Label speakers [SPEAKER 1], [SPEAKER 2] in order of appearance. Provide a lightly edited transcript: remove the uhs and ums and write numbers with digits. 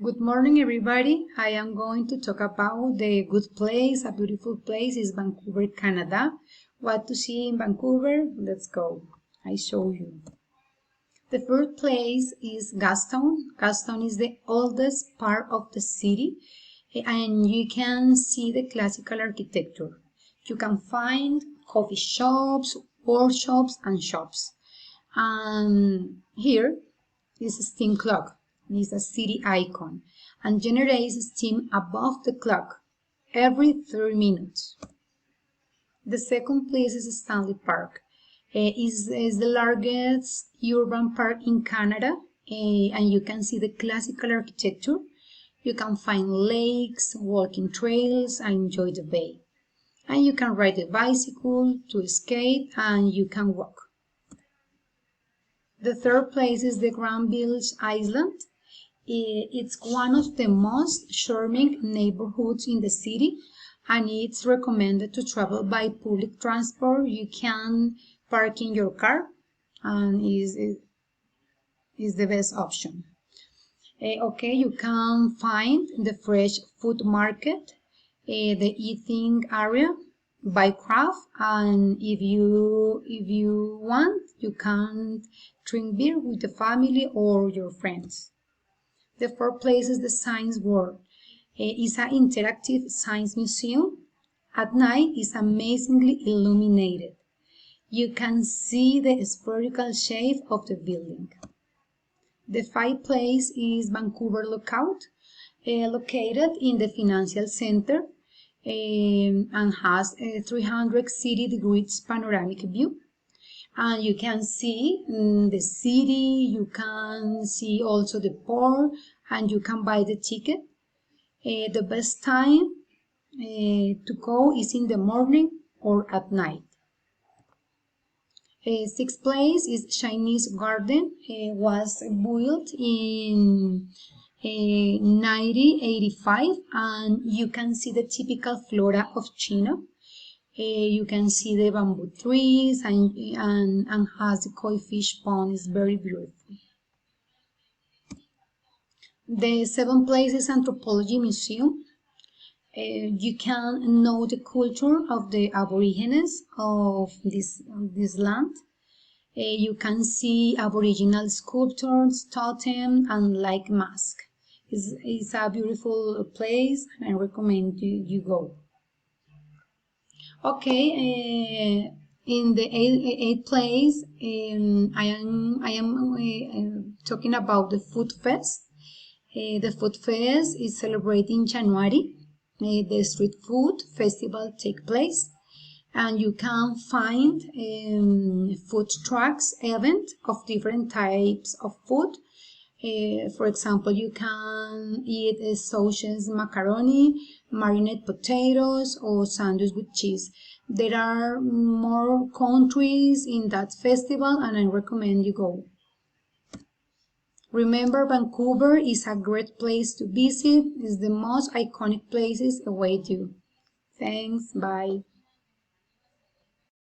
[SPEAKER 1] Good morning, everybody. I am going to talk about the good place, a beautiful place is Vancouver, Canada. What to see in Vancouver? Let's go. I show you. The first place is Gastown. Gastown is the oldest part of the city, and you can see the classical architecture. You can find coffee shops, workshops, and shops. And here is a steam clock. It is a city icon and generates steam above the clock every 30 minutes. The second place is Stanley Park. Is the largest urban park in Canada, and you can see the classical architecture. You can find lakes, walking trails, and enjoy the bay. And you can ride a bicycle, to skate, and you can walk. The third place is the Granville Island. It's one of the most charming neighborhoods in the city, and it's recommended to travel by public transport. You can park in your car, and is the best option. Okay, you can find the fresh food market, the eating area, buy craft, and if you want, you can drink beer with the family or your friends. The fourth place is the Science World. It's an interactive science museum. At night, it's amazingly illuminated. You can see the spherical shape of the building. The fifth place is Vancouver Lookout, located in the financial center and has a 360 degrees panoramic view. And you can see the city, you can see also the port, and you can buy the ticket. The best time to go is in the morning or at night. Sixth place is Chinese Garden. Was built in 1985, and you can see the typical flora of China. You can see the bamboo trees and has the koi fish pond is very beautiful. The seventh place is Anthropology Museum. You can know the culture of the Aborigines of this land. You can see Aboriginal sculptures, totem, and like mask. It's a beautiful place, and I recommend you go. Okay, in the eighth place, I am talking about the Food Fest. The Food Fest is celebrated in January. The street food festival takes place, and you can find food trucks event of different types of food. For example, you can eat sausages, macaroni, marinated potatoes, or sandwich with cheese. There are more countries in that festival, and I recommend you go. Remember, Vancouver is a great place to visit. It's the most iconic places await you. Thanks, bye.